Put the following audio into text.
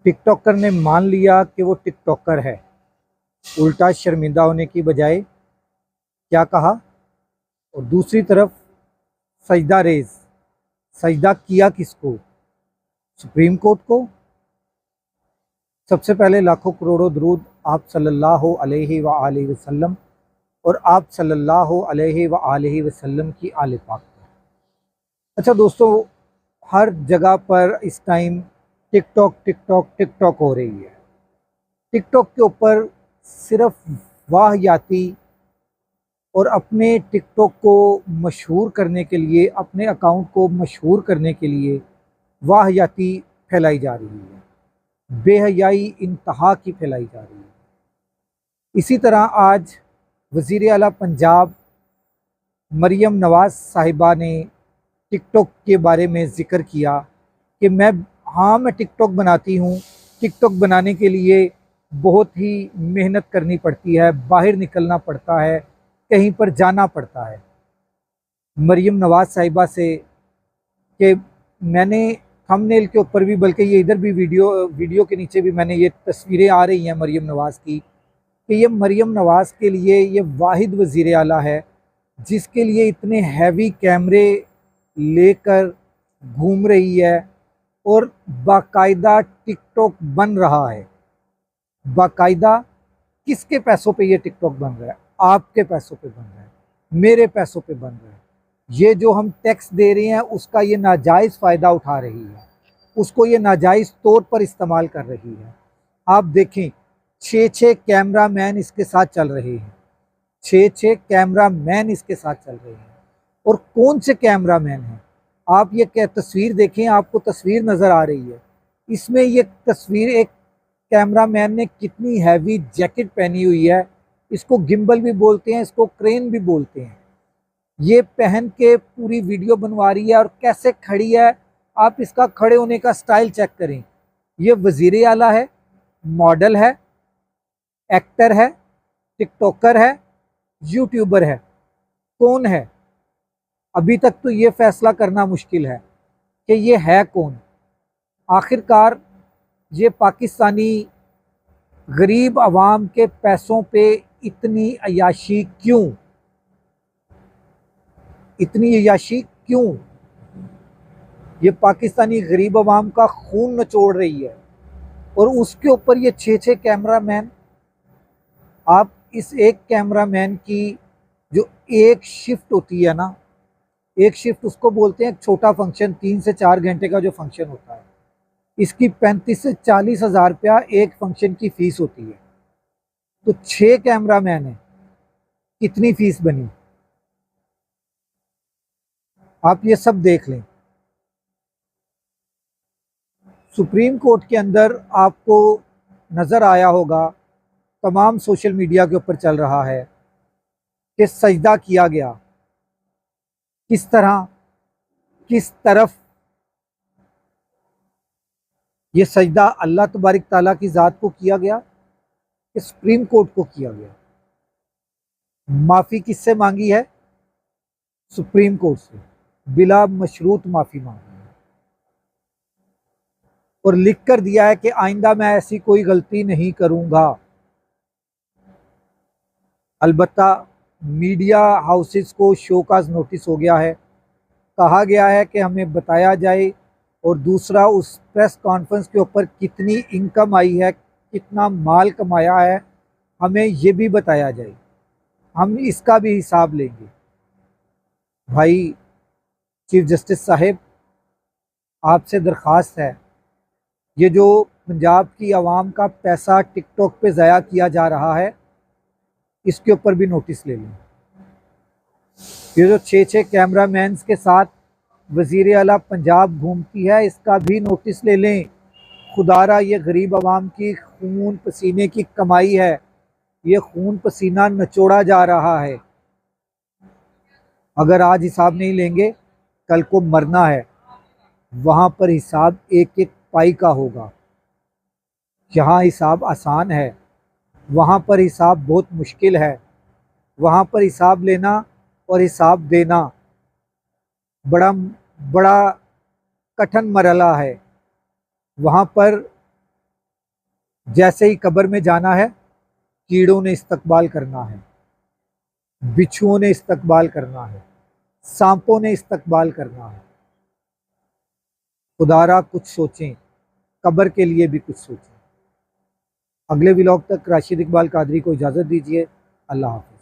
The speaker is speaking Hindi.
टिकटॉकर ने मान लिया कि वो टिकटॉकर है। उल्टा शर्मिंदा होने की बजाय क्या कहा, और दूसरी तरफ सजदा रेज, सजदा किया किसको? सुप्रीम कोर्ट को। सबसे पहले लाखों करोड़ों दरूद आप सल्लल्लाहु अलैहि व आलिहि वसल्लम और आप सल्लल्लाहु अलैहि व आलिहि वसल्लम की आले पाक पर। अच्छा दोस्तों, हर जगह पर इस टाइम टिकटॉक टिकटॉक टिकटॉक हो रही है। टिकटॉक के ऊपर सिर्फ वाहियाती और अपने टिकटॉक को मशहूर करने के लिए, अपने अकाउंट को मशहूर करने के लिए वाहियाती फैलाई जा रही है, बेहयाई इंतहा की फैलाई जा रही है। इसी तरह आज वज़ीर आला पंजाब मरियम नवाज़ साहिबा ने टिकटॉक के बारे में ज़िक्र किया कि मैं टिकटॉक बनाती हूँ। टिकटॉक बनाने के लिए बहुत ही मेहनत करनी पड़ती है, बाहर निकलना पड़ता है, कहीं पर जाना पड़ता है। मरियम नवाज़ साहिबा से कि मैंने थंबनेल के ऊपर भी, बल्कि ये इधर भी वीडियो के नीचे भी मैंने ये तस्वीरें आ रही हैं मरियम नवाज़ की, कि ये मरियम नवाज़ के लिए ये वाहिद वज़ीर आला है जिसके लिए इतने हैवी कैमरे लेकर घूम रही है और बाकायदा टिकटॉक बन रहा है। बाकायदा किसके पैसों पे ये टिकटॉक बन रहा है? आपके पैसों पे बन रहा है, मेरे पैसों पे बन रहा है। ये जो हम टैक्स दे रहे हैं उसका ये नाजायज़ फ़ायदा उठा रही है, उसको ये नाजायज़ तौर पर इस्तेमाल कर रही है। आप देखें, 6 कैमरा मैन इसके साथ चल रहे हैं, 6 कैमरा मैन इसके साथ चल रहे हैं। और कौन से कैमरा मैन हैं? आप ये क्या तस्वीर देखें, आपको तस्वीर नज़र आ रही है, इसमें ये तस्वीर एक कैमरा मैन ने कितनी हैवी जैकेट पहनी हुई है। इसको गिम्बल भी बोलते हैं, इसको क्रेन भी बोलते हैं। ये पहन के पूरी वीडियो बनवा रही है और कैसे खड़ी है, आप इसका खड़े होने का स्टाइल चेक करें। ये वज़ीर आला है, मॉडल है, एक्टर है, टिकटॉकर है, यूट्यूबर है, कौन है? अभी तक तो ये फैसला करना मुश्किल है कि ये है कौन। आखिरकार ये पाकिस्तानी गरीब आवाम के पैसों पे इतनी अयाशी क्यों? इतनी अयाशी क्यों? ये पाकिस्तानी गरीब आवाम का खून निचोड़ रही है और उसके ऊपर ये 6 कैमरा मैन। आप इस एक कैमरा मैन की जो एक शिफ्ट होती है ना, एक शिफ्ट उसको बोलते हैं छोटा फंक्शन, 3 से 4 घंटे का जो फंक्शन होता है, इसकी 35 से 40 हज़ार रुपया एक फंक्शन की फ़ीस होती है। तो 6 कैमरा मैन है, कितनी फ़ीस बनी? आप ये सब देख लें। सुप्रीम कोर्ट के अंदर आपको नज़र आया होगा, तमाम सोशल मीडिया के ऊपर चल रहा है कि सजदा किया गया। किस तरह, किस तरफ? ये सजदा अल्लाह तबारक ताला की ज़ात को किया गया कि सुप्रीम कोर्ट को किया गया? माफ़ी किससे मांगी है? सुप्रीम कोर्ट से बिला मशरूत माफ़ी मांगी है और लिख कर दिया है कि आइंदा मैं ऐसी कोई गलती नहीं करूँगा। अलबत्ता मीडिया हाउसेस को शो काज नोटिस हो गया है, कहा गया है कि हमें बताया जाए, और दूसरा उस प्रेस कॉन्फ्रेंस के ऊपर कितनी इनकम आई है, कितना माल कमाया है, हमें ये भी बताया जाए, हम इसका भी हिसाब लेंगे। भाई चीफ जस्टिस साहब, आपसे दरख्वास्त है, ये जो पंजाब की आवाम का पैसा टिकटॉक पे ज़ाया किया जा रहा है, इसके ऊपर भी नोटिस ले लें। ये जो 6 कैमरा मैन के साथ वज़ीर आला पंजाब घूमती है, इसका भी नोटिस ले लें। खुदारा ये गरीब आवाम की खून पसीने की कमाई है, ये खून पसीना नचोड़ा जा रहा है। अगर आज हिसाब नहीं लेंगे, कल को मरना है, वहाँ पर हिसाब एक एक पाई का होगा। जहाँ हिसाब आसान है, वहाँ पर हिसाब बहुत मुश्किल है। वहाँ पर हिसाब लेना और हिसाब देना बड़ा बड़ा कठिन मरहला है। वहाँ पर जैसे ही कब्र में जाना है, कीड़ों ने इस्तकबाल करना है, बिच्छुओं ने इस्तकबाल करना है, सांपों ने इस्तकबाल करना है। खुदारा कुछ सोचें, कब्र के लिए भी कुछ सोचें। अगले व्लॉग तक राशिद इकबाल कादरी को इजाज़त दीजिए। अल्लाह हाफ़िज़।